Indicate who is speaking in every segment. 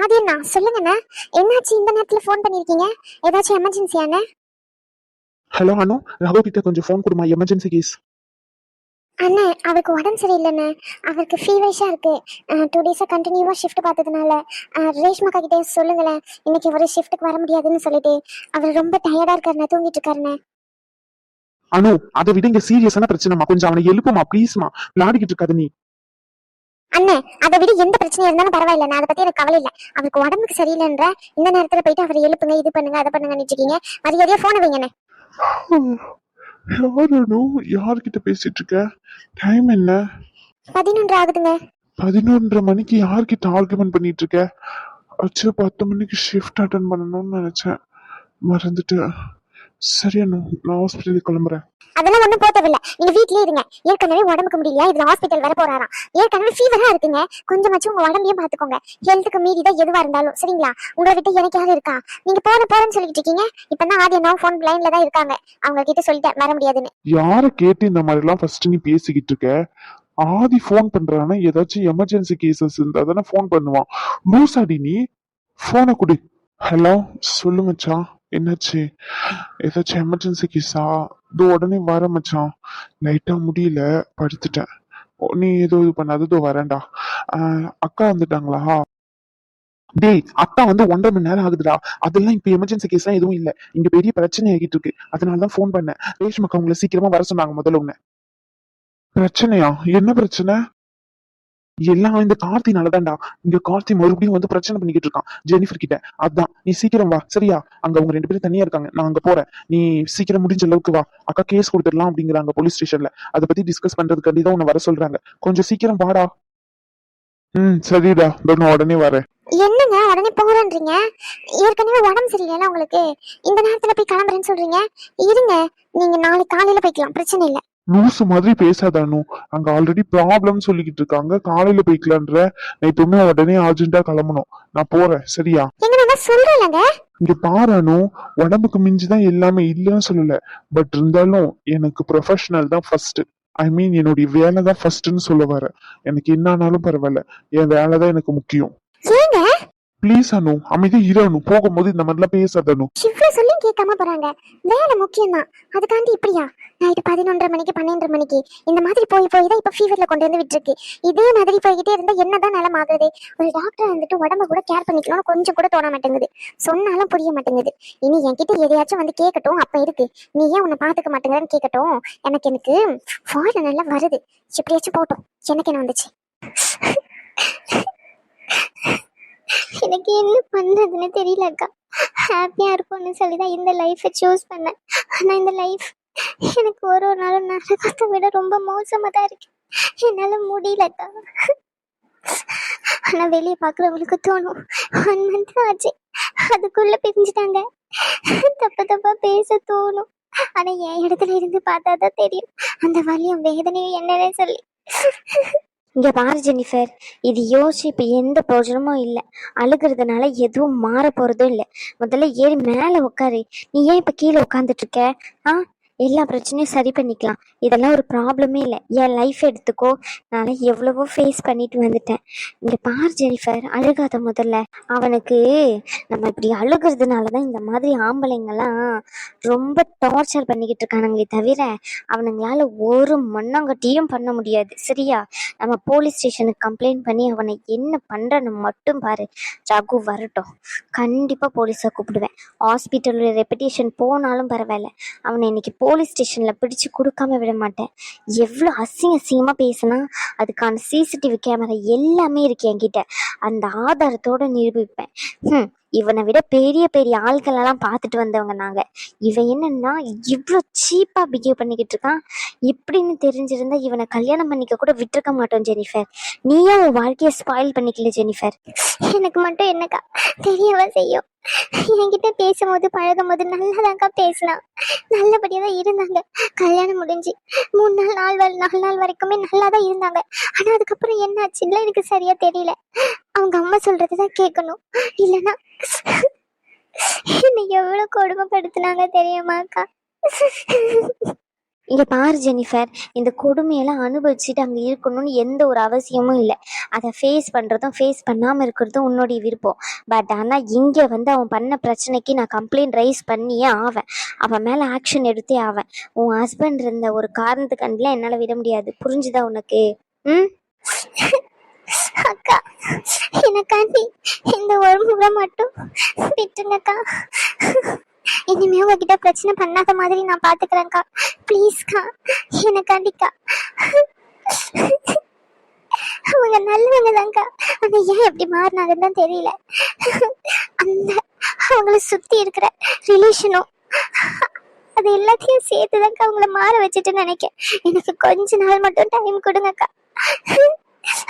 Speaker 1: அது என்ன சொல்லுங்கண்ணே, என்னாச்சு இந்த நேரத்துல ஃபோன் பண்ணிருக்கீங்க? ஏதாச்சும் எமர்ஜென்சியாண்ணே?
Speaker 2: ஹலோ அனு, ராகு கிட்ட கொஞ்சம் ஃபோன் கொடுமா, எமர்ஜென்சி கேஸ்.
Speaker 1: அண்ணே, அவருக்கு உடம்பு சரியில்லைண்ணே. அவருக்கு ஃபீவரிஷா இருக்கு. 2 டேஸா கண்டினியூவா ஷிஃப்ட் பார்த்ததுனால ரேஷ்மாக்கா கிட்டே சொல்லுங்களேன், இன்னைக்கு ஒரு ஷிஃப்ட்டுக்கு வர முடியாதுன்னு சொல்லிட்டு. அவர் ரொம்ப டயர்டா இருக்காருண்ணே, தூங்கிட்டு இருக்காருண்ணே.
Speaker 2: அனு, அதை விட இங்க சீரியஸான பிரச்சனைமா, கொஞ்சம் அவனை எழுப்புமா ப்ளீஸ்மா, விளையாடிக்கிட்டு இருக்காது நீ.
Speaker 1: அண்ணே, அதை விட எந்த பிரச்சனையா இருந்தாலும் பரவாயில்ல, நான் அதை பத்தி எனக்கு கவலை இல்லை. அவருக்கு உடம்புக்கு சரியில்லைன்ற இந்த நேரத்துல போயிட்டு அவரை எழுப்புங்க, இது பண்ணுங்க அதை பண்ணுங்கன்னு இருக்கீங்க. மரியாதையா போன வைங்கண்ணே.
Speaker 2: யார் அனு, யார்கிட்ட பேசிட்டு இருக்க? டைம் என்ன?
Speaker 1: 11 ஆகுதுங்க.
Speaker 2: 11:30 மணிக்கு யார்கிட்ட ஆர்குமெண்ட் பண்ணிட்டு இருக்க? அச்சு 10 மணிக்கு ஷிஃப்ட் அட்டன் பண்ணணும்னு நினைச்சேன், மறந்துட்டு. சரி அனு, நான் ஹாஸ்பிட்டலுக்கு கிளம்புறேன்.
Speaker 1: அதெல்லாம் ஒண்ணும் போத்தவில்லை, நீங்க வீட்லயே இருங்க. ஏற்கனவே உடம்புக்கு முடியலையா, இதுல ஹாஸ்பிட்டல் வர போறாராம். ஏற்கனவே ஃபீவரா இருக்குங்க. கொஞ்சமாச்சும் உங்க உடம்பையும் பாத்துக்கோங்க. ஹெல்த்துக்கு மீறிதான் எதுவா இருந்தாலும் சரிங்களா? உங்களை விட்டு எனக்கு யாரும் இருக்கா? நீங்க போறேன்னு சொல்லிட்டு இருக்கீங்க. இப்பதான் ஆதி அண்ணா போன் லைன்ல தான் இருக்காங்க. அவங்க கிட்ட சொல்லிட்டேன் வர முடியாதுன்னு.
Speaker 2: யார கேட்டு இந்த மாதிரி எல்லாம் ஃபர்ஸ்ட் நீ பேசிக்கிட்டு இருக்க? ஆதி போன் பண்றானா, ஏதாச்சும் எமர்ஜென்சி கேசஸ் இருந்தா தானே போன் பண்ணுவான். லூசாடி நீ, போனை குடு. ஹலோ, சொல்லு மச்சான், என்னாச்சு? ஏதாச்சும் எமர்ஜென்சி கேஸா? இதோ உடனே வர மச்சான், லைட்டா முடியல, படுத்துட்டேன். நீ ஏதோ இது பண்ணாததோ வரேன்டா. அக்கா வந்துட்டாங்களா? டேய், அக்கா வந்து 1.5 மணி நேரம் ஆகுதுடா. அதெல்லாம் இப்ப எமர்ஜென்சி கேஸ் எல்லாம் எதுவும் இல்ல. இங்க பெரிய பிரச்சனை ஆகிட்டு இருக்கு, அதனாலதான் போன் பண்ணேன். ரேஷ்மக்கா உங்களை சீக்கிரமா வர சொன்னாங்க. முதல்ல உன்ன. பிரச்சனையா? என்ன பிரச்சனை? எல்லாம் இந்த கார்த்தினாலதான்டா. இங்க கார்த்தி மறுபடியும் வந்து பிரச்சனை பண்ணிக்கிட்டு இருக்கான் ஜெனிஃபர் கிட்ட. அதான் நீ சீக்கிரம் வா சரியா? அங்க அவங்க 2 பேரும் தனியா இருக்காங்க, நான் அங்க போறேன். நீ சீக்கிரம் முடிஞ்ச அளவுக்கு வா. அக்கா கேஸ் கொடுத்துடலாம் அப்படிங்கிறாங்க போலீஸ் ஸ்டேஷன்ல. அதை பத்தி டிஸ்கஸ் பண்றதுக்காண்டி தான் உன்னை வர சொல்றாங்க. கொஞ்சம் சீக்கிரம் வாடா. சரிடா, நான் உடனே வரேன்.
Speaker 1: என்னங்க உடனே போறேன்றீங்க? ஏற்கனவே உடம்பு சரியில்லைல உங்களுக்கு, இந்த நேரத்துல போய் கிளம்புறேன்னு சொல்றீங்க. இருங்க, நீங்க நாளைக்கு காலையில போய்க்கலாம், பிரச்சனை இல்ல.
Speaker 2: லூசு மாதிரி பேசாதானு, அங்க ஆல்ரெடி ப்ராப்ளம் சொல்லிக்கிட்டு இருக்காங்க. காலையில போய்க்கலான்ற, நான் இப்பவுமே உடனே அர்ஜென்ட்டா கிளம்பணும். நான் போறேன் சரியா?
Speaker 1: எங்க நான் சொல்றேன்லங்க.
Speaker 2: இங்க பாரானு, உடம்புக்கு மிஞ்சிதான் எல்லாமே இல்லைன்னு சொல்லல. பட் இருந்தாலும் எனக்கு ப்ரொஃபஷனல் தான் ஃபர்ஸ்ட். ஐ மீன் என்னுடைய வேலை தான் ஃபர்ஸ்ட்னு சொல்ல வர. எனக்கு என்ன ஆனாலும் பரவாயில்ல, என் வேலை தான் எனக்கு முக்கியம்.
Speaker 1: ஏங்க
Speaker 2: ப்ளீஸ் அனு, அமைதியா இரு அனு. போகும்போது இந்த மாதிரிலாம் பேசாதனு.
Speaker 1: இவ்வளவு சொல்லி கேட்காம போறாங்க. வேலை முக்கியம் தான், அதுக்காண்டி இப்படியா? நைட்டு 11:30 மணிக்கு 12 மணிக்கு இந்த மாதிரி போய் தான் இப்ப ஃபீவர்ல கொண்டு வந்து விட்டுருக்கு. இதே மாதிரி போய்கிட்டே இருந்தா என்னதான் நிலம் ஆகுது? ஒரு டாக்டர் வந்துட்டு உடம்ப கூட கேர் பண்ணிக்கணும்னு கொஞ்சம் கூட தோண மாட்டேங்குது. சொன்னாலும் புரிய மாட்டேங்குது. இனி என்கிட்ட எதையாச்சும் வந்து கேட்கட்டும், அப்ப இருக்கு. நீ ஏன் உன்னை பாத்துக்க மாட்டேங்கிறன்னு கேட்கட்டும். எனக்கு ஃபால் நல்லா வருது. எப்படியாச்சும் போட்டோம், எனக்கு என்ன வந்துச்சு? எனக்கு என்ன பண்றதுன்னு தெரியலக்கா. ஹாப்பியா இருக்கும்னு சொல்லிதான் இந்த லைஃபை சூஸ் பண்ணேன். ஆனா இந்த லைஃப் எனக்கு ஒரு நாளும் நரகத்தை விட ரொம்ப மோசமா தான் இருக்கு. என்னால முடியலக்கா. ஆனா வெளியே பாக்குறவங்களுக்கு தோணும் 1 month ஆச்சு, அதுக்குள்ள பிரிஞ்சுட்டாங்க, தப்பா பேச தோணும். ஆனா என் இடத்துல இருந்து பார்த்தாதான் தெரியும் அந்த வலியும் வேதனையும் என்னன்னு சொல்லி.
Speaker 3: இங்கே பாரு ஜெனிஃபர், இது யோசிச்சு இப்போ எந்த பிரயோஜனமும் இல்லை. அழுகிறதுனால எதுவும் மாற போகிறதும் இல்லை. முதல்ல ஏறி மேலே உட்காரு. நீ ஏன் இப்போ கீழே உட்காந்துட்டு இருக்க? எல்லா பிரச்சனையும் சரி பண்ணிக்கலாம். இதெல்லாம் ஒரு ப்ராப்ளமே இல்லை. என் லைஃப் எடுத்துக்கோ, நான் எவ்வளவோ ஃபேஸ் பண்ணிட்டு வந்துட்டேன். இங்கே பார் ஜெனிஃபர், அழுகாத முதல்ல. அவனுக்கு நம்ம இப்படி அழுகிறதுனால தான் இந்த மாதிரி ஆம்பளைங்கெல்லாம் ரொம்ப டார்ச்சர் பண்ணிக்கிட்டு இருக்கானுங்களே தவிர அவனுங்களால ஒரு மண்ணாங்கட்டியும் பண்ண முடியாது சரியா? நம்ம போலீஸ் ஸ்டேஷனுக்கு கம்ப்ளைண்ட் பண்ணி அவனை என்ன பண்ணுறன்னு மட்டும் பாரு. ரகு வரட்டும், கண்டிப்பாக போலீஸை கூப்பிடுவேன். ஹாஸ்பிட்டலோட ரெப்புடேஷன் போனாலும் பரவாயில்ல, அவனை இன்னைக்கு போலீஸ் ஸ்டேஷனில் பிடிச்சி கொடுக்காம விட மாட்டேன். எவ்வளோ அசிங்கமாக பேசினா அதுக்கான சிசிடிவி கேமரா எல்லாமே இருக்கு என்கிட்ட. அந்த ஆதாரத்தோடு நிரூபிப்பேன். இவனை விட பெரிய பெரிய ஆட்களெல்லாம் பார்த்துட்டு வந்தவங்க நாங்கள். இவன் என்னன்னா இவ்வளோ சீப்பாக பிஹேவ் பண்ணிக்கிட்டு இருக்கான். எப்படின்னு தெரிஞ்சிருந்தா இவனை கல்யாணம் பண்ணிக்க கூட விட்டுருக்க மாட்டோம் ஜெனிஃபர். நீயே உன் வாழ்க்கையை ஸ்பாயில் பண்ணிக்கல ஜெனிஃபர்.
Speaker 1: எனக்கு மட்டும் என்னக்கா தெரியவா செய்யும்? என்கிட்ட பேசும்போது பழகும் போது நல்லாதாக்கா பேசலாம், நல்லபடியா தான் இருந்தாங்க. கல்யாணம் முடிஞ்சு 3 நாள் 4 நாள் வரைக்குமே நல்லா தான் இருந்தாங்க. ஆனா அதுக்கப்புறம் என்ன ஆச்சுன்னா எனக்கு சரியா தெரியல. அவங்க அம்மா சொல்றதுதான் கேட்கணும், இல்லைன்னா என்னை எவ்வளவு கொடுமைப்படுத்தினாங்க தெரியுமாக்கா?
Speaker 3: இங்க பாரு ஜெனிஃபர், இந்த கொடுமையெல்லாம் அனுபவிச்சுட்டு அங்க இருக்கணும்னு எந்த ஒரு அவசியமும் இல்லை. அதை ஃபேஸ் பண்றதும் ஃபேஸ் பண்ணாம இருக்கிறதும் உன்னுடைய விருப்பம். பட் ஆனா இங்க வந்து அவன் பண்ண பிரச்சனைக்கு நான் கம்ப்ளைண்ட் ரைஸ் பண்ணியே ஆவேன். அவன் மேல ஆக்ஷன் எடுத்தே ஆவேன். உன் ஹஸ்பண்ட் இருந்த ஒரு காரணத்துக்காண்டிலாம் என்னால விட முடியாது. புரிஞ்சுதா உனக்கு? ம்.
Speaker 1: அக்கா, எனக்காண்டி இந்த ஒரு முறை மட்டும் விட்டுருங்கக்கா. இனிமே உங்ககிட்ட பிரச்சனை பண்ணாத மாதிரி நான் பாத்துக்கிறேன்க்கா. ப்ளீஸ்க்கா, எனக்காண்டிக்கா. அவங்க நல்லவங்க தான்க்கா. ஆனா ஏன் எப்படி மாறினாங்கன்னு தான் தெரியல. அந்த அவங்கள சுத்தி இருக்கிற ரிலேஷனும் அது எல்லாத்தையும் சேர்த்துதான்க்கா அவங்கள மாற வச்சுட்டு நினைக்கிறேன். எனக்கு கொஞ்ச நாள் மட்டும் டைம் கொடுங்கக்கா.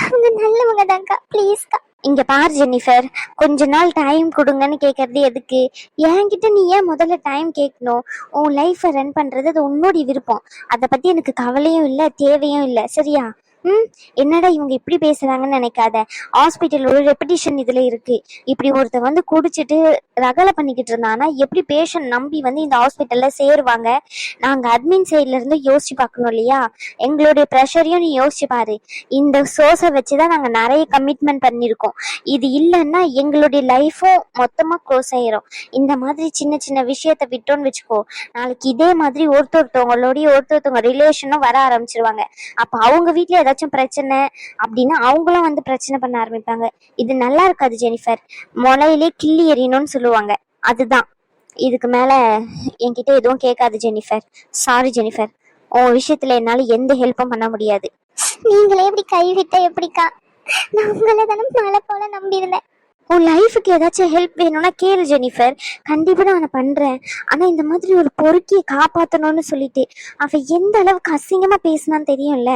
Speaker 1: அவங்க நல்லவங்க தான்க்கா. ப்ளீஸ்க்கா.
Speaker 3: இங்க பாரு ஜெனிஃபர், கொஞ்ச நாள் டைம் கொடுங்கன்னு கேட்கறது எதுக்கு? என்கிட்ட நீ ஏன் முதல்ல டைம் கேட்கணும்? உன் லைஃப்பை ரன் பண்றது அது உன்னுடைய விருப்பம். அதை பத்தி எனக்கு கவலையும் இல்லை, தேவையும் இல்லை. சரியா? என்னடா இவங்க இப்படி பேசுறாங்கன்னு நினைக்காத. ஹாஸ்பிட்டல் ஒரு ரெப்பிட்டிஷன் இதுல இருக்கு. இப்படி ஒருத்தர் வந்து குடிச்சிட்டு ரகலை பண்ணிக்கிட்டு இருந்தானா எப்படி பேஷண்ட் நம்பி வந்து இந்த ஹாஸ்பிட்டல்ல சேருவாங்க? நாங்க அட்மின் சைட்ல இருந்து யோசிச்சு பார்க்கணும் இல்லையா? எங்களுடைய ப்ரெஷரையும் நீ யோசிச்சு பாரு. இந்த சோர்ஸை வச்சுதான் நாங்க நிறைய கமிட்மெண்ட் பண்ணிருக்கோம். இது இல்லைன்னா எங்களுடைய லைஃபும் மொத்தமா க்ளோஸ் ஆயிரும். இந்த மாதிரி சின்ன சின்ன விஷயத்த விட்டோன்னு வச்சுக்கோ, நாளைக்கு இதே மாதிரி ஒருத்தொருத்தவங்க ரிலேஷனும் வர ஆரம்பிச்சிருவாங்க. அப்ப அவங்க வீட்டுல ஏதாச்சும் பிரச்சனை அப்படின்னா அவங்களும் வந்து பிரச்சனை பண்ண ஆரம்பிப்பாங்க. இது நல்லா இருக்காது ஜெனிஃபர். முளையிலே கிள்ளி எறியணும்னு சொல்லுவாங்க. அதுதான். இதுக்கு மேல என்கிட்ட எதுவும் கேட்காது ஜெனிஃபர். சாரி ஜெனிஃபர், உன் விஷயத்துல என்னால எந்த ஹெல்ப்பும் பண்ண முடியாது.
Speaker 1: நீங்களே எப்படி கைவிட்ட எப்படிக்கா? நான் உங்களை தானே மழை போல நம்பியிருந்தேன்.
Speaker 3: உன் லைஃபுக்கு ஏதாச்சும் ஹெல்ப் வேணும்னா கேளு ஜெனிஃபர், கண்டிப்பா நான் பண்றேன். ஆனா இந்த மாதிரி ஒரு பொறுக்கியை காப்பாத்தணும்னு சொல்லிட்டு அவ எந்த அளவுக்கு அசிங்கமா பேசினான்னு தெரியும்ல.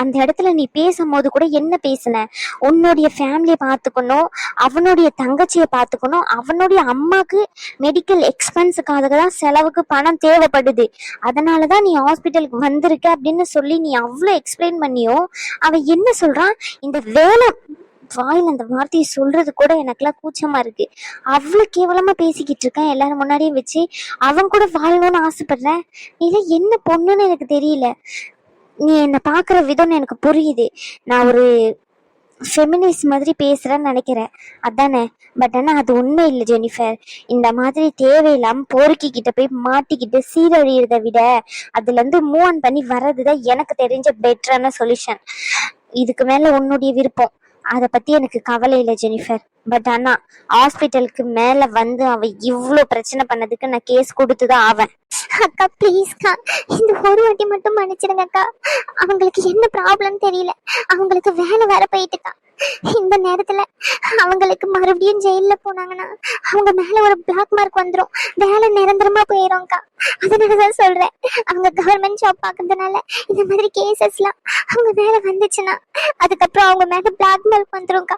Speaker 3: அந்த இடத்துல நீ பேசும்போது கூட என்ன பேசுன? உன்னுடைய ஃபேமிலியை பார்த்துக்கணும், அவனுடைய தங்கச்சியை பார்த்துக்கணும், அவனுடைய அம்மாக்கு மெடிக்கல் எக்ஸ்பென்ஸுக்காக தான் செலவுக்கு பணம் தேவைப்படுது, அதனாலதான் நீ ஹாஸ்பிட்டலுக்கு வந்திருக்க அப்படின்னு சொல்லி நீ அவ்வளோ எக்ஸ்பிளைன் பண்ணியும் அவன் என்ன சொல்றான்? இந்த வேலை வாயில் அந்த வார்த்தையை சொல்றது கூட எனக்குலாம் கூச்சமா இருக்கு. அவ்வளவு கேவலமா பேசிக்கிட்டு இருக்கேன் எல்லாரும் முன்னாடியே வச்சு. அவன் கூட வாழணும்னு ஆசைப்படுறேன். நீ என்ன பொண்ணுன்னு எனக்கு தெரியல. நீ என்னை பாக்குற விதம்னு எனக்கு புரியுது. நான் ஒரு ஃபெமினிஸ்ட் மாதிரி பேசுறேன்னு நினைக்கிறேன், அதானே? பட் ஆனா அது உண்மை இல்லை ஜெனிஃபர். இந்த மாதிரி தேவையில்லாம பொறுக்கிக்கிட்ட போய் மாட்டிக்கிட்டு சீரழியறதை விட அதுல இருந்து மூவ் ஆன் பண்ணி வர்றதுதான் எனக்கு தெரிஞ்ச பெட்டரான சொல்யூஷன். இதுக்கு மேல உன்னுடைய விருப்பம். அதை பத்தி எனக்கு கவலை இல்லை ஜெனிஃபர். பட் ஆனா ஹாஸ்பிட்டலுக்கு மேல வந்து அவ இவ்வளோ பிரச்சனை பண்ணதுக்கு நான் கேஸ் கொடுத்துதான் ஆவேன்.
Speaker 1: அக்கா ப்ளீஸ்க்கா, இந்த ஒரு வாட்டி மட்டும் மன்னிச்சிடுங்க அக்கா. அவங்களுக்கு என்ன ப்ராப்ளம் தெரியல. அவங்களுக்கு வேலை வர போயிட்டுக்கா. இந்த நேரத்துல அவங்களுக்கு மறுபடியும் ஜெயில போனாங்கன்னா அவங்க மேல ஒரு பிளாக் மார்க் வந்துடும். வேலை நிரந்தரமா போயிடும்க்கா. அதனாலதான் சொல்றேன், அவங்க கவர்மெண்ட் ஜாப் பாக்குறதுனால இந்த மாதிரி கேசஸ்லாம் அவங்க மேல வந்துச்சுன்னா அதுக்கப்புறம் அவங்க மேல பிளாக் மார்க் வந்துரும்க்கா.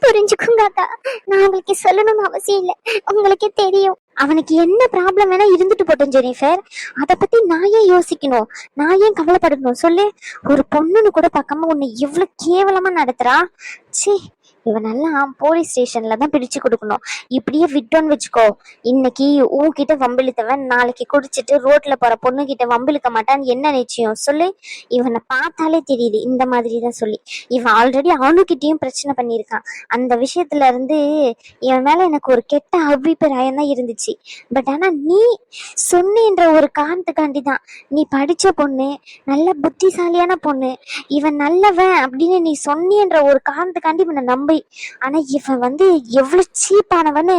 Speaker 1: புரிஞ்சுக்குங்க அக்கா. நான் உங்களுக்கு சொல்லணும்னு அவசியம் இல்லை, உங்களுக்கே தெரியும்.
Speaker 3: அவனுக்கு என்ன ப்ராப்ளம் வேணா இருந்துட்டு போட்டோம் ஜெனிஃபர். அதை பத்தி நான் ஏன் யோசிக்கணும்? நான் ஏன் கவலைப்படணும் சொல்லு? ஒரு பொண்ணுன்னு கூட பார்க்காம உன்னை எவ்வளவு கேவலமா நடத்துறா. சீ, இவனெல்லாம் போலீஸ் ஸ்டேஷன்ல தான் பிடிச்சு கொடுக்கணும். இப்படியே விட்டோன்னு வச்சுக்கோ, இன்னைக்கு உன்கிட்ட வம்பிழுத்தவன் நாளைக்கு குடிச்சிட்டு ரோட்ல போற பொண்ணு கிட்ட வம்பிழுக்க மாட்டான்னு என்ன நிச்சயம் சொல்லு? இவனை பார்த்தாலே தெரியுது இந்த மாதிரி தான் சொல்லி. இவன் ஆல்ரெடி அவனுக்கிட்டையும் பிரச்சனை பண்ணியிருக்கான். அந்த விஷயத்துல இருந்து இவன் மேல எனக்கு ஒரு கெட்ட அபிப்பிராயம் தான் இருந்துச்சு. பட் ஆனா நீ சொன்னேன்ற ஒரு காரணத்துக்காண்டி தான், நீ படிச்ச பொண்ணு, நல்ல புத்திசாலியான பொண்ணு, இவன் நல்லவன் அப்படின்னு நீ சொன்னேன்ற ஒரு காரணத்துக்காண்டி இவனை நம்பி. ஆனா இவன் வந்து எவ்வளவு சீப்பானவன்னு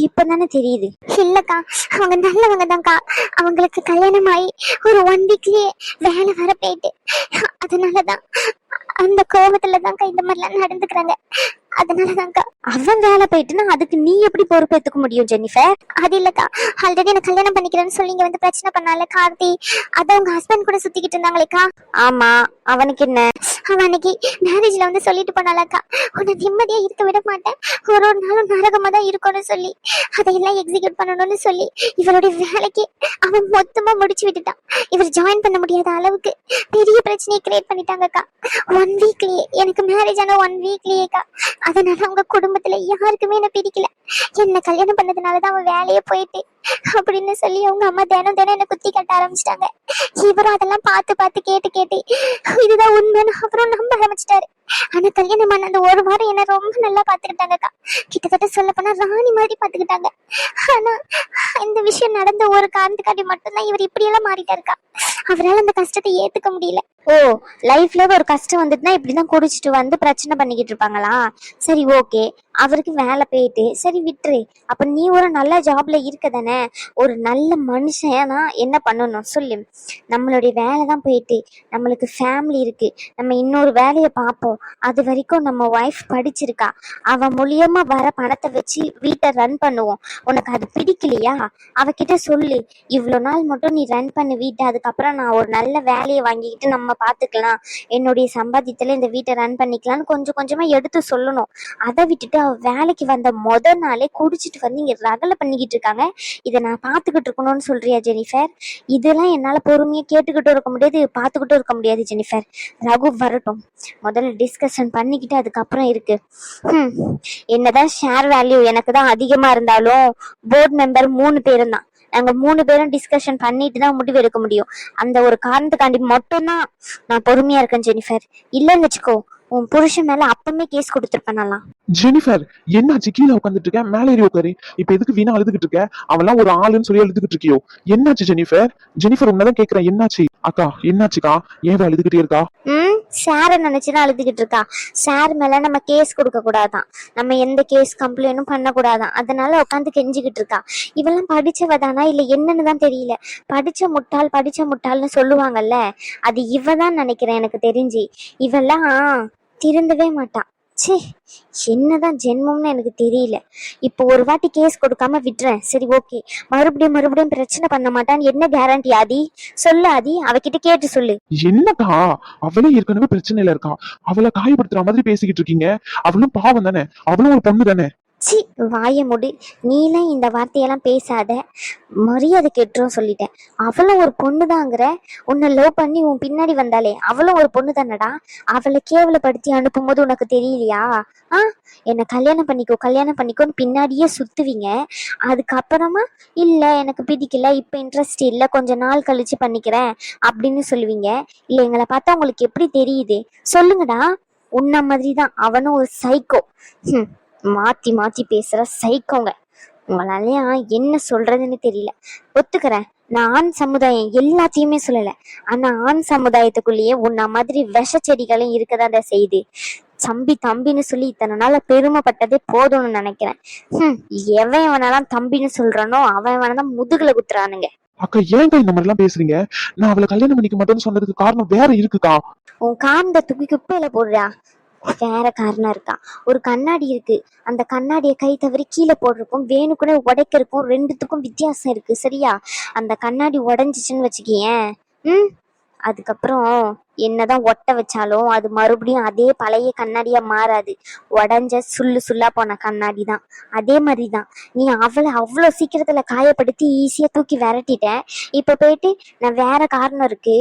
Speaker 3: இப்பதானே தெரியுது.
Speaker 1: இல்லக்கா, அவங்க நல்லவங்க தான்க்கா. அவங்களுக்கு கல்யாணம் ஆகி ஒரு 1 வீக்லயே வேலை வர போயிட்டு, அதனாலதான் அந்த கோபத்துலதான்க்கா இந்த மாதிரிலாம் நடந்துக்கிறாங்க. அதனாலதான்க்கா.
Speaker 3: அவன் வேலை போயிட்டுன்னா அதுக்கு நீ எப்படி பொறுப்பேற்றுக்க முடியும் ஜெனிஃபர்?
Speaker 1: அது இல்லக்கா, ஆல்ரெடி எனக்கு கல்யாணம் பண்ணிக்கிறேன்னு சொல்லி இங்க வந்து பிரச்சனை பண்ணால கார்த்தி, அத உங்க ஹஸ்பண்ட் கூட சுத்திக்கிட்டு இருந்தாங்களேக்கா.
Speaker 3: ஆமா, அவனுக்கு என்ன?
Speaker 1: அவன் அன்னைக்கு மேரேஜ்ல வந்து சொல்லிட்டு போனாலக்கா, உன்னை நிம்மதியா இருக்க விட மாட்டேன், ஒரு ஒரு நாளும் நரகமா தான் இருக்கும்னு சொல்லி, அதையெல்லாம் எக்ஸிக்யூட் பண்ணணும்னு சொல்லி இவருடைய வேலைக்கு அவன் மொத்தமா முடிச்சு விட்டுட்டான். இவர் ஜாயின் பண்ண முடியாத அளவுக்கு பெரிய பிரச்சனையை கிரியேட் பண்ணிட்டாங்கக்கா. 1 வீக்லயே, எனக்கு மேரேஜ் ஆன 1 வீக்லயேக்கா. அதனால அவங்க குடும்பத்துல யாருக்குமே என்ன பிடிக்கல. என்ன கல்யாணம் பண்ணதுனாலதான் அவன் வேலையே போயிட்டு அப்படின்னு சொல்லி அவங்க அம்மா தினம் தினம் என்ன குத்தி கட்ட ஆரம்பிச்சிட்டாங்க. இவரும் அதெல்லாம் பார்த்து பார்த்து கேட்டு கேட்டு இதுதான் உண்மைன்னு அவரும் நம்ப ஆரம்பிச்சிட்டாரு. ஆனா கல்யாணம் பண்ண அந்த ஒரு வாரம் என்ன ரொம்ப நல்லா பாத்துக்கிட்டாங்கக்கா. கிட்டத்தட்ட சொல்ல போனா ராணி மாதிரி பாத்துக்கிட்டாங்க. ஆனா இந்த விஷயம் நடந்த ஒரு காரணத்துக்காண்டி மட்டும்தான் இவர் இப்படியெல்லாம் மாறிட்டாருக்கா. அவரால் அந்த கஷ்டத்தை ஏத்துக்க முடியல.
Speaker 3: ஓ, லைஃப்ல ஒரு கஷ்டம் வந்துட்டுனா இப்படிதான் குடிச்சிட்டு வந்து பிரச்சனை பண்ணிக்கிட்டு இருப்பாங்களா? சரி, ஓகே, அவருக்கு வேலை போயிட்டு சரி விட்டுரு. அப்ப நீ ஒரு நல்ல ஜாப்ல இருக்க தானே. ஒரு நல்ல மனுஷனா என்ன பண்ணணும் சொல்லு. நம்மளுடைய வேலை தான் போயிட்டு, நம்மளுக்கு ஃபேமிலி இருக்கு, நம்ம இன்னொரு வேலையை பார்ப்போம். அது வரைக்கும் நம்ம ஒய்ஃப் படிச்சிருக்கா, அவ மூலியமா வர பணத்தை வச்சு வீட்டை ரன் பண்ணுவோம். உனக்கு அது பிடிக்கலையா? அவகிட்ட சொல்லு, இவ்வளோ நாள் மட்டும் நீ ரன் பண்ணு வீட்டை, அதுக்கப்புறம் நான் ஒரு நல்ல வேலையை வாங்கிக்கிட்டு நம்ம பார்த்துக்கலாம், என்னுடைய சம்பாத்தியத்துல இந்த வீட்டை ரன் பண்ணிக்கலாம்னு கொஞ்சம் கொஞ்சமா எடுத்து சொல்லணும். அதை விட்டுட்டு அவ வேலைக்கு வந்த முதல் நாளே குடிச்சிட்டு வந்து இங்க ரகலை பண்ணிக்கிட்டு இருக்காங்க. இதை நான் பார்த்துக்கிட்டு இருக்கணும்னு சொல்றியா ஜெனிஃபர்? இதெல்லாம் என்னால பொறுமையா கேட்டுக்கிட்டும் இருக்க முடியாது, பார்த்துக்கிட்டும் இருக்க முடியாது ஜெனிஃபர். ரகு வரட்டும், முதல்ல டிஸ்கஷன் பண்ணிக்கிட்டு அதுக்கப்புறம் இருக்கு. என்னதான் ஷேர் வேல்யூ எனக்கு தான் அதிகமா இருந்தாலும் போர்டு மெம்பர் 3 பேரும் தான். நாங்க 3 பேரும் டிஸ்கஷன் பண்ணிட்டு தான் முடிவு எடுக்க முடியும். அந்த ஒரு காரணத்துக்காண்டி மட்டும்தான் நான் பொறுமையா இருக்கேன் ஜெனிஃபர். இல்லைன்னு வச்சுக்கோ, உன் புருஷன் மேல அப்பமே கேஸ் கொடுத்துருப்பேன்.
Speaker 2: ஜெனிஃபர், என்னாச்சு? கீழே உட்காந்துட்டு இருக்க, மேலே ஏறி உட்காரு. இப்ப எதுக்கு வீணா அழுதுகிட்டு இருக்க? அவெல்லாம் ஒரு ஆளுன்னு சொல்லி அழுதுகிட்டு இருக்கியோ? என்னாச்சு ஜெனிஃபர்? ஜெனிஃபர் உன்னதான் கேக்குறேன், என்னாச்சு? அக்கா என்னாச்சுக்கா? ஏன் அழுதுகிட்டே இருக்கா?
Speaker 3: சாரை நினைச்சுதான் அழுதுகிட்டு இருக்கா. சார் மேல நம்ம கேஸ் கொடுக்க கூடாதான், நம்ம எந்த கேஸ் கம்ப்ளைண்டும் பண்ண கூடாதான். அதனால உட்காந்து கெஞ்சிக்கிட்டு இருக்கா. இவெல்லாம் படிச்சவதானா இல்ல என்னன்னு தான் தெரியல. படிச்ச முட்டாள்னு சொல்லுவாங்கல்ல, அது இவதான் நினைக்கிறேன். எனக்கு தெரிஞ்சு இவெல்லாம் திருந்தவே மாட்டான். சே, என்னதான் ஜென்மம்னு எனக்கு தெரியல. இப்போ ஒரு வாட்டி கேஸ் கொடுக்காம விட்டுறேன், சரி ஓகே. மறுபடியும் பிரச்சனை பண்ண மாட்டான்னு என்ன கேரண்டி? ஆதி சொல்லு, ஆதி அவகிட்ட கேட்டு சொல்லு.
Speaker 2: என்னக்கா, அவளே ஏற்கனவே பிரச்சனையில இருக்கா, அவளை காயப்படுத்துற மாதிரி பேசிக்கிட்டு இருக்கீங்க. அவளும் பாவம் தானே, அவளும் ஒரு பொண்ணு தானே.
Speaker 3: சி, வாய முடி. நீலாம் இந்த வார்த்தையெல்லாம் பேசாத, மரியாதை கெட்டுரும் சொல்லிட்டேன். அவளும் ஒரு பொண்ணுதாங்கிற. உன்னை லவ் பண்ணி உன் பின்னாடி வந்தாலே அவளும் ஒரு பொண்ணு தானடா. அவளை கேவலப்படுத்தி அனுப்பும் போது உனக்கு தெரியலையா? என்னை கல்யாணம் பண்ணிக்கோன்னு பின்னாடியே சுத்துவீங்க. அதுக்கப்புறமா இல்ல எனக்கு பிடிக்கல, இப்ப இன்ட்ரெஸ்ட் இல்ல, கொஞ்ச நாள் கழிச்சு பண்ணிக்கிறேன் அப்படின்னு சொல்லுவீங்க. இல்ல எங்களை பார்த்தா உங்களுக்கு எப்படி தெரியுது சொல்லுங்கடா. உன்ன மாதிரி தான் அவனும் ஒரு சைக்கோ. மாத்தி மாத்தி பேசுற சைக்கோங்க. உங்களாலயா என்ன சொல்றதுன்னு தெரியல. ஒத்துக்கிறேன், நான் ஆண் சமுதாயம் எல்லாத்தையுமே சொல்லல. ஆனா ஆண் சமுதாயத்துக்குள்ளேயே உன்ன மாதிரி விஷ செடிகளும் இருக்கதான் செய்யுது. தம்பின்னு சொல்லி இத்தனை நாள பெருமைப்பட்டதே போதும்னு நினைக்கிறேன். எவன் வேணாலும் தம்பின்னு சொல்றானோ அவன் வேணாலும் முதுகுல குத்துறானுங்க.
Speaker 2: அக்கா ஏன்க்கா இந்த மாதிரி எல்லாம் பேசுறீங்க? நான் அவளை கல்யாணம் பண்ணிக்க மாட்டேன்னு சொன்னதுக்கு காரணம் வேற இருக்குக்கா.
Speaker 3: உன் காந்த தூக்கி குப்பையில போடுறா. வேற காரணம் இருக்கா? ஒரு கண்ணாடி இருக்கு, அந்த கண்ணாடியை கை தவறி கீழே போடுறக்கும் வேணுக்குனே உடைக்கிறக்கும் ரெண்டுத்துக்கும் வித்தியாசம் இருக்கு, சரியா? அந்த கண்ணாடி உடைஞ்சிச்சுன்னு வச்சுக்கேன், அதுக்கப்புறம் என்னதான் ஒட்ட வச்சாலும் அது மறுபடியும் அதே பழைய கண்ணாடியா மாறாது. உடஞ்ச சுல்லா போன கண்ணாடி தான். அதே மாதிரிதான் நீ அவளை அவ்வளோ சீக்கிரத்துல காயப்படுத்தி ஈஸியா தூக்கி விரட்டிட்டேன். இப்ப போயிட்டு நான் வேற காரணம் இருக்கு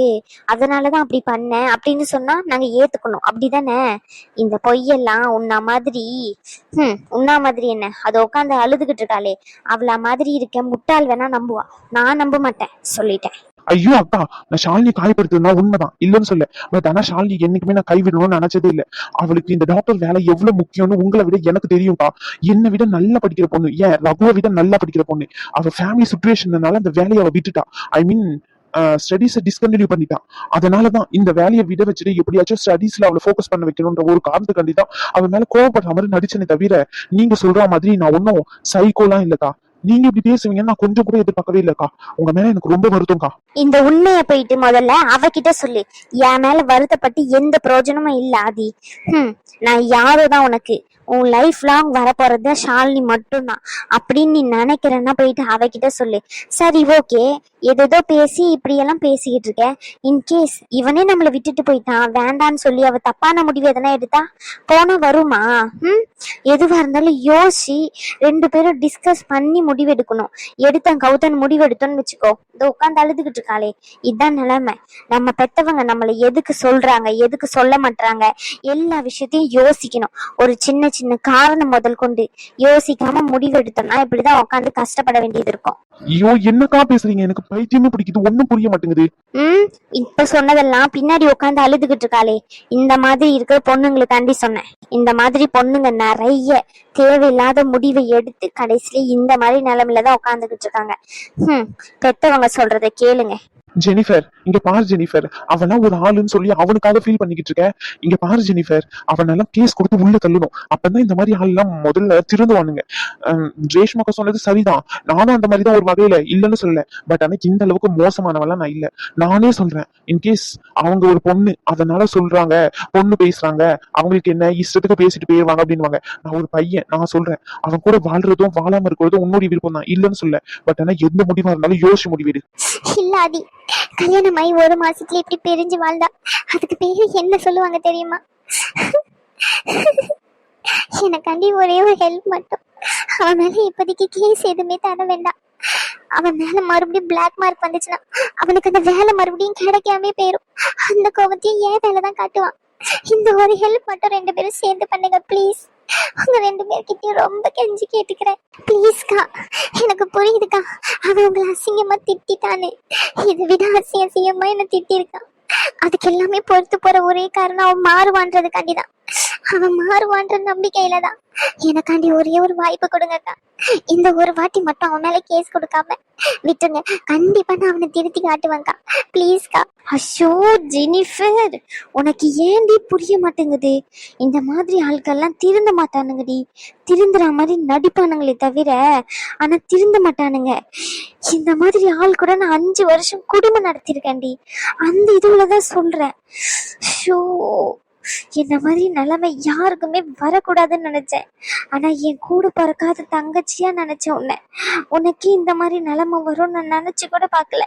Speaker 3: அதனாலதான் அப்படி பண்ணேன் அப்படின்னு சொன்னா நாங்க ஏத்துக்கணும், அப்படிதானே? இந்த பொய்யெல்லாம் உன்ன மாதிரி என்ன அதை உட்காந்து அழுதுகிட்டு இருக்காளே அவள மாதிரி இருக்க முட்டாள் வேணா நம்புவா, நான் நம்ப மாட்டேன் சொல்லிட்டேன்.
Speaker 2: ஐயோ அக்கா, நான் ஷாலினி காயப்படுத்துனா உண்மைதான், இல்லன்னு சொல்ல. பட் ஆனா ஷாலினி என்னைக்குமே நான் கைவிடணும்னு நினைச்சதே இல்ல. அவளுக்கு இந்த டாக்டர் வேலை எவ்வளவு முக்கியம்னு உங்களை விட எனக்கு தெரியும்க்கா. என்னை விட நல்லா படிக்கிற பொண்ணு, ஏன் ரகுவை விட நல்லா படிக்கிற பொண்ணு. அவ ஃபேமிலி சுச்சுவேஷன்னால அந்த வேலையை அவ விட்டுட்டா. ஐ மீன் ஸ்டடீஸை டிஸ்கண்டினியூ பண்ணிட்டான். அதனாலதான் இந்த வேலையை விட வச்சுட்டு எப்படியாச்சும் ஸ்டடீஸ்ல அவளை ஃபோக்கஸ் பண்ண வைக்கணும்ன்ற ஒரு காரணத்துக்காண்டி தான் அவன் மேல கோவப்படுற மாதிரி நடிச்சனே தவிர நீங்க சொல்ற மாதிரி நான் ஒன்னும் சைக்கோலாம் இல்லக்கா. நீங்க இப்படி பேசுவீங்கன்னு நான் கொஞ்சம் கூட எதிர்பார்க்கவே இல்லக்கா. உங்க மேல எனக்கு ரொம்ப வருத்தம்க்கா.
Speaker 3: இந்த உண்மையை போயிட்டு முதல்ல அவகிட்ட சொல்லு. என் மேல வருத்தப்பட்டு எந்த பிரயோஜனமும் இல்ல ஆதி. நான் யாரோதான் உனக்கு, உன் லைஃப் லாங் வரப்போறது ஷாலினி மட்டும்தான் அப்படின்னு நீ நினைக்கிறன்னா போயிட்டு அவகிட்ட சொல்லு. சரி ஓகே, ஏதோ பேசி இப்படியெல்லாம் பேசிக்கிட்டு இருக்க. இன்கேஸ் இவனே நம்மளை விட்டுட்டு போயிட்டான், வேண்டான்னு சொல்லி அவ தப்பான முடிவு எதனா எடுத்தா போனா வருமா? எதுவா இருந்தாலும் யோசி 2 பேரும் டிஸ்கஸ் பண்ணி முடிவெடுக்கணும். எடுத்தன் கவுத்தன் முடிவெடுத்தோன்னு வச்சுக்கோ, இதோ உட்காந்து அழுதுகிட்டு இருக்காளே, இதுதான் நிலைமை. நம்ம பெத்தவங்க நம்மளை எதுக்கு சொல்றாங்க எதுக்கு சொல்ல மாட்டாங்க எல்லா விஷயத்தையும் யோசிக்கணும். ஒரு சின்ன சின்ன காரணம் முதல் கொண்டு யோசிக்காம முடிவெடுத்தோம்னா இப்படிதான் உட்காந்து கஷ்டப்பட வேண்டியது இருக்கும்.
Speaker 2: ஐயோ என்னக்கா பேசுறீங்க? எனக்கு பைத்தியமே பிடிக்குது, ஒண்ணும் புரிய மாட்டேங்குது.
Speaker 3: இப்ப சொன்னதெல்லாம் பின்னாடி உட்காந்து அழுதுகிட்டு இருக்காளே, இந்த மாதிரி இருக்கிற பொண்ணுங்களுக்காண்டி சொன்னேன். இந்த மாதிரி பொண்ணுங்க நிறைய தேவையில்லாத முடிவை எடுத்து கடைசியில இந்த மாதிரி நிலைமையிலதான் உட்காந்துகிட்டு இருக்காங்க. பெத்தவங்க சொல்றத கேளுங்க.
Speaker 2: ஜெனிஃபர் இங்க பாரு ஜெனிஃபர், அவனா ஒரு ஆளுன்னு சொல்லி அவனுக்காக ஃபீல் பண்ணிக்கிட்டு இருக்க. இங்க பாரு ஜெனிஃபர், அவனெல்லாம் கேஸ் கொடுத்து உள்ள தள்ளணும். அப்பதான் இந்த மாதிரி ஆள் எல்லாம் முதல்ல திருந்துவானுங்க. ரேஷ்மாக்கா சொன்னது சரிதான், நானும் அந்த மாதிரி தான் ஒரு வகையில இல்லைன்னு சொல்லல. பட் ஆனா இந்த அளவுக்கு மோசமானவெல்லாம் நான் இல்ல. நானே சொல்றேன், இன்கேஸ் அவங்க ஒரு பொண்ணு அதனால சொல்றாங்க, பொண்ணு பேசுறாங்க, அவங்களுக்கு என்ன இஷ்டத்துக்கு பேசிட்டு போயிருவாங்க அப்படின்வாங்க. நான் ஒரு பையன், நான் சொல்றேன், அவன் கூட வாழ்றதும் வாழாம இருக்கிறதும் உன்னுடைய விருப்பம் தான், இல்லைன்னு சொல்ல. பட் ஆனா எந்த முடிவா இருந்தாலும் யோசிச்சு முடிவெடு.
Speaker 1: இல்ல ஆதி, கல்யாணமாயி 1 மாசத்துல இப்படி பிரிஞ்சு வாழ்ந்தா அதுக்கு பேரு என்ன சொல்லுவாங்க தெரியுமா? எனக்காண்டி ஒரே ஒரு ஹெல்ப் மட்டும், அவன் மேல இப்போதைக்கு கேஸ் எதுவுமே தர வேண்டாம். அவன் மேல மறுபடியும் பிளாக் மார்க் வந்துச்சுன்னா அவனுக்கு அந்த வேலை மறுபடியும் கிடைக்காம போயிரும். அந்த கோபத்தையும் ஏன் வேலைதான் காட்டுவான். இந்த ஒரு ஹெல்ப் மட்டும் 2 பேரும் சேர்ந்து பண்ணுங்க ப்ளீஸ். உங்க 2 பேர்கிட்ட ரொம்ப கெஞ்சி கேட்டுக்கிறேன் ப்ளீஸ்க்கா. எனக்கு புரியுதுக்கா, அவன் உங்களை அசிங்கமா திட்டானு. இதை விட அசிங்கமா என்ன திட்டிருக்கான். அதுக்கு எல்லாமே பொறுத்து போற ஒரே காரணம் அவன் மாறுவான்றதுக்காண்டிதான். அவன் மாறுவான்ற நம்பிக்கையில தான் எனக்காண்டி ஒரே ஒரு வாய்ப்பு கொடுங்கக்கா. இந்த ஒரு வாட்டி மட்டும் அவன் மேல கேஸ் கொடுக்காம விட்டுங்க. கண்டிப்பா நான் அவனை திருத்தி காட்டுவேன்க்கா ப்ளீஸ்க்கா.
Speaker 3: ஐயோ ஜெனிஃபர், உனக்கு ஏன்டி புரிய மாட்டேங்குது? இந்த மாதிரி ஆட்கள்லாம் திருந்த மாட்டானுங்கடி. திருந்துற மாதிரி நடிப்பானுங்களே தவிர ஆனா திருந்த மாட்டானுங்க. இந்த மாதிரி ஆள் கூட நான் 5 வருஷம் குடும்பம் நடத்திருக்கேன்டி. அந்த இதுலதான் சொல்றேன். ஷோ, என்ன மாதிரி நிலைமை யாருக்குமே வரக்கூடாதுன்னு நினைச்சேன். ஆனா என் கூட பிறக்காத தங்கச்சியா நினைச்சேன் உன்னை. உனக்கு இந்த மாதிரி நிலைமை வரும் நான் நினைச்சு கூட பார்க்கல.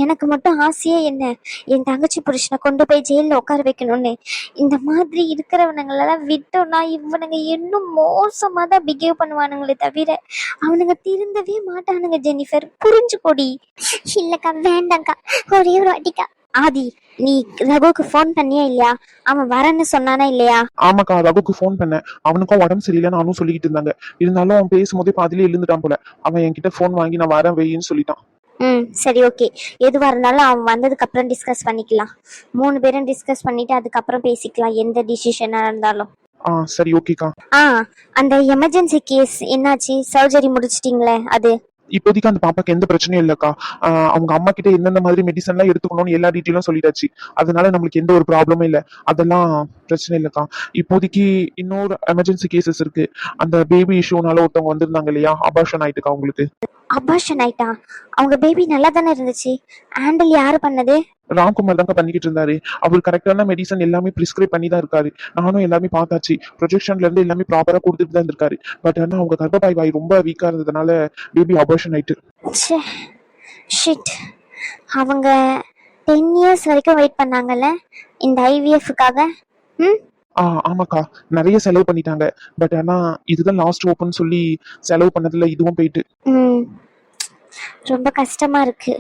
Speaker 3: எனக்கு மட்டும் ஆசையே என்ன, என் தங்கச்சி புருஷனை கொண்டு போய் ஜெயில உட்கார வைக்கணும்னு. இந்த மாதிரி இருக்கிறவனுங்களெல்லாம் விட்டோம்னா இவனுங்க இன்னும் மோசமா தான் பிஹேவ் பண்ணுவானுங்களே தவிர அவனுங்க திருந்தவே மாட்டானுங்க. ஜெனிஃபர் புரிஞ்சுக்கோடி.
Speaker 1: இல்லக்கா வேண்டாம்க்கா, ஒரே ஒரு வாட்டிக்கா.
Speaker 3: ஆதி, நீ ரகுக்கு ஃபோன் பண்ணியா இல்லையா? அவன் வரேன்னு சொன்னானா இல்லையா?
Speaker 2: ஆமாக்கா, ரகுக்கு ஃபோன் பண்ணேன். அவனுக்கும் உடம்பு சரியில்லைன்னு நானும் சொல்லிக்கிட்டு இருந்தாங்க. இருந்தாலும் அவன் பேசும்போதே பாதிலே எழுந்துட்டான் போல. அவன் என்கிட்ட ஃபோன் வாங்கி நான் வரேன் வெயின்னு சொல்லிட்டான்.
Speaker 3: சரி ஓகே, எதுவா இருந்தாலும் அவன் வந்ததுக்கு அப்புறம் டிஸ்கஸ் பண்ணிக்கலாம். 3 பேரும் டிஸ்கஸ் பண்ணிட்டு அதுக்கப்புறம் பேசிக்கலாம் எந்த டிசிஷனா இருந்தாலும்.
Speaker 2: சரி ஓகேக்கா.
Speaker 3: அந்த எமர்ஜென்சி கேஸ் என்னாச்சு? சர்ஜரி முடிச்சிட்டீங்களே அது?
Speaker 2: இப்போதைக்கு அந்த பாப்பாக்கு எந்த பிரச்சனையும் இல்லக்கா. அவங்க அம்மா கிட்ட எந்தெந்த மாதிரி மெடிசன் எல்லாம் எடுத்துக்கணும்னு எல்லா டீட்டெயிலும் சொல்லிட்டாச்சு. அதனால நம்மளுக்கு எந்த ஒரு ப்ராப்ளமும் இல்லை. அதெல்லாம் பிரச்சனை இல்லக்கா. இப்போதைக்கு இன்னொரு எமர்ஜென்சி கேசஸ் இருக்கு. அந்த பேபி இஷ்யூனால ஒருத்தவங்க வந்திருந்தாங்க இல்லையா, அபார்ஷன் ஆயிட்டுக்கா அவங்களுக்கு.
Speaker 3: அபார்ஷன் ஆயிட்டா? அவங்க பேபி நல்லா தானே இருந்துச்சு. ஹேண்டில் யாரு பண்ணது?
Speaker 2: ராம்குமார் தாங்க பண்ணிக்கிட்டு இருந்தாரு. அவர் கரெக்டான மெடிசன் எல்லாமே பிரிஸ்கிரைப் பண்ணி தான் இருக்காரு. நானும் எல்லாமே பார்த்தாச்சு. ப்ரொஜெக்ஷன்ல இருந்து எல்லாமே ப்ராப்பரா கொடுத்துட்டு தான் இருக்காரு. பட் ஆனா அவங்க கர்ப்பப்பை வாய் ரொம்ப வீக்கா இருந்ததுனால பேபி அபார்ஷன் ஆயிட்டு.
Speaker 3: ஷிட். அவங்க 10 இயர்ஸ் வரைக்கும் வெயிட் பண்ணாங்கல்ல இந்த ஐவிஎஃப்காக.
Speaker 2: ஆமாக்கா, நிறைய செலவு பண்ணிட்டாங்க. பட் ஆனா இதுதான் லாஸ்ட் ஓப்பன் சொல்லி செலவு பண்ணதுல இதுவும் போயிட்டு.
Speaker 3: ரொம்ப கஷ்டமா இருக்கு.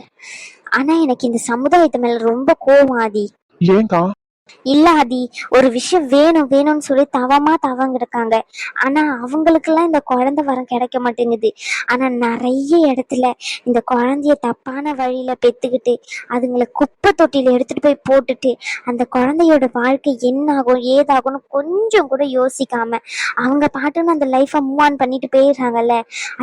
Speaker 3: ஆனா எனக்கு இந்த சமுதாயத்து மேல ரொம்ப கோவம் ஆதி.
Speaker 2: ஏங்கா?
Speaker 3: இல்ல ஆதி, ஒரு விஷயம் வேணும் வேணும்னு சொல்லி தவங்க இருக்காங்க. ஆனா அவங்களுக்கெல்லாம் இந்த குழந்தை வரம் கிடைக்க மாட்டேங்குது. ஆனா நிறைய இடத்துல இந்த குழந்தைய தப்பான வழியில பெத்துக்கிட்டு அதுங்களை குப்பை தொட்டியில எடுத்துட்டு போய் போட்டுட்டு அந்த குழந்தையோட வாழ்க்கை என்ன ஆகும் ஏதாகும்னு கொஞ்சம் கூட யோசிக்காம அவங்க பாட்டுன்னு அந்த லைஃபை மூவ் ஆன் பண்ணிட்டு போயிடுறாங்கல்ல.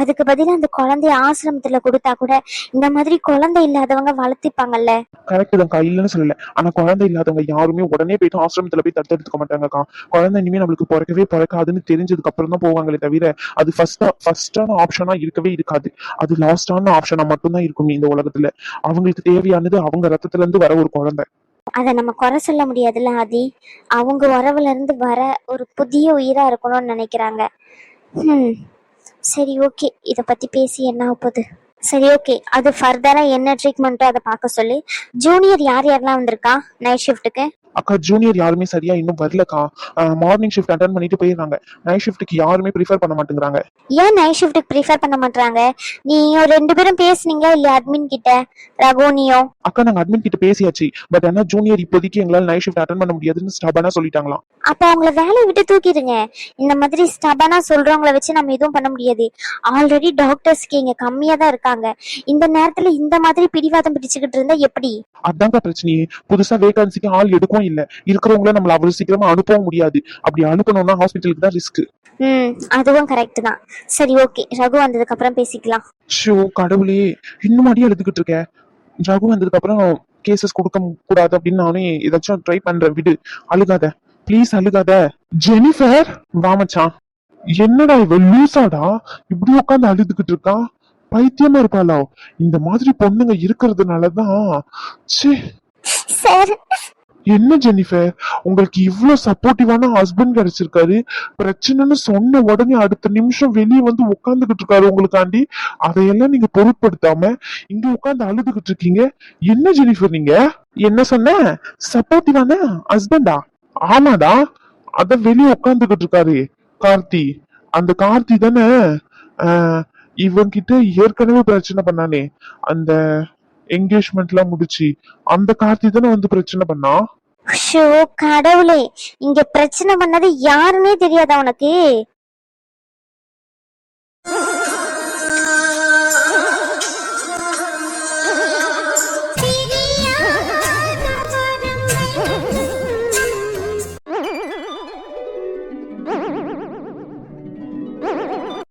Speaker 3: அதுக்கு பதிலாக அந்த குழந்தைய ஆசிரமத்துல கொடுத்தா கூட இந்த மாதிரி குழந்தை இல்லாதவங்க வளர்த்திப்பாங்கல்ல.
Speaker 2: கரெக்ட் தான்க்கா, இல்லைன்னு சொல்லல. ஆனா குழந்தை இல்லாதவங்க யாருமே உடனே போயிட்டு ஆசிரமத்துல போய் தத்தெடுத்துக்க மாட்டாங்கக்கா. குழந்தை இனிமே நம்மளுக்கு பிறக்காதுன்னு தெரிஞ்சதுக்கு அப்புறம் தான் போவாங்களே தவிர அது ஃபர்ஸ்டான ஆப்ஷனா இருக்கவே இருக்காது. அது லாஸ்டான ஆப்ஷனா மட்டும்தான் இருக்கும் இந்த உலகத்துல. அவங்களுக்கு தேவையானது அவங்க ரத்தத்துல இருந்து வர ஒரு குழந்தை.
Speaker 3: அதை நம்ம குறை சொல்ல முடியாதுல்ல ஆதி. அவங்க உறவுல இருந்து வர ஒரு புதிய உயிரா இருக்கணும்னு நினைக்கிறாங்க. சரி ஓகே, இத பத்தி பேசி என்ன ஆகுது? சரி ஓகே, அது ஃபர்தரா என்ன ட்ரீட்மெண்ட்டோ அதை பார்க்க சொல்லு. ஜூனியர் யார் யாரெல்லாம் வந்திருக்கா நைட் ஷிஃப்ட்டுக்கு?
Speaker 2: அக்கா ஜூனியர் யாருமே சரியா இன்னும் வரலக்கா. மார்னிங் ஷிஃப்ட் அட்டன் பண்ணிட்டு போயிடுறாங்க. நைட் ஷிஃப்ட்டுக்கு யாருமே ப்ரிஃபர் பண்ண மாட்டேங்கிறாங்க.
Speaker 3: ஏன் நைட் ஷிஃப்ட்டுக்கு ப்ரிஃபர் பண்ண மாட்டாங்க? நீங்க 2 பேரும் பேசுனீங்களா இல்லையா அட்மின் கிட்ட, ரகுனியோ?
Speaker 2: அக்கா நாங்க அட்மின் கிட்ட பேசியாச்சு. பட் ஆனா ஜூனியர் இப்போதைக்கு எங்களால நைட் ஷிஃப்ட் அட்டன் பண்ண முடியாதுன்னு ஸ்டபானா சொல்லிட்டாங்களாம்.
Speaker 3: அப்ப அவங்கள வேலையை விட்டு தூக்கிடுங்க. இந்த மாதிரி ஸ்டபானா சொல்றவங்கள வச்சு நம்ம எதுவும் பண்ண முடியாது. ஆல்ரெடி டாக்டர்ஸ்க்கு இங்க கம்மியா தான் இருக்காங்க. இந்த நேரத்துல இந்த மாதிரி பிடிவாதம் பிடிச்சுக்கிட்டு இருந்தா எப்படி?
Speaker 2: அதான்க்கா பிரச்சனையே. புதுசா வேகன்சிக்கு ஆள் எடுக்கவும் இல்ல. இருக்கிறவங்கள நம்மள அவ்வளவு சீக்கிரமா அனுப்பவும் முடியாது. அப்படி அனுப்பணும்னா ஹாஸ்பிட்டலுக்கு தான் ரிஸ்க்.
Speaker 3: அதுவும் கரெக்ட் தான். சரி ஓகே, ரகு வந்ததுக்கு அப்புறம் பேசிக்கலாம்.
Speaker 2: ஷோ கடவுளே, இன்னும் அடி எழுதுகிட்டு இருக்கேன். ரகு வந்ததுக்கு அப்புறம் கேசஸ் கொடுக்க கூடாது அப்படின்னு நானே ஏதாச்சும் ட்ரை பண்றேன். விடு, அழுகாத ப்ளீஸ், அழுகாத. ஜெனிஃபர் வா மச்சான். என்னடா இவ லூசாடா இப்படி உட்காந்து அழுதுகிட்டு இருக்கா? பைத்தியமா இருப்பாளா? இந்த மாதிரி பொண்ணுங்க இருக்கிறதுனாலதான். ச்சே.
Speaker 3: சார்,
Speaker 2: என்ன ஜெனிஃபர், உங்களுக்கு இவ்வளவு சப்போர்ட்டிவான ஹஸ்பண்ட் கிடைச்சிருக்காரு. பிரச்சனைன்னு சொன்ன உடனே அடுத்த நிமிஷம் வெளியே வந்து உட்கார்ந்துகிட்டு இருக்காரு உங்களுக்காண்டி. அதையெல்லாம் நீங்க பொருட்படுத்தாம இங்க உட்கார்ந்து அழுதுகிட்டு இருக்கீங்க. என்ன ஜெனிஃபர் நீங்க என்ன சொன்ன? சப்போர்ட்டிவான ஹஸ்பண்டா? ஆமாடா, அத வெளியே உட்கார்ந்துகிட்டு இருக்காரு கார்த்தி. அந்த கார்த்தி தானே இவங்கிட்ட ஏற்கனவே பிரச்சனை பண்ணானே, அந்த என்கேஜ்மெண்ட் எல்லாம் முடிச்சு அந்த கார்த்தி தானே வந்து பிரச்சனை பண்ணா.
Speaker 3: ஷோ கடவுளே, இங்க பிரச்சனை பண்ணது யாருன்னே தெரியாதா உனக்கு?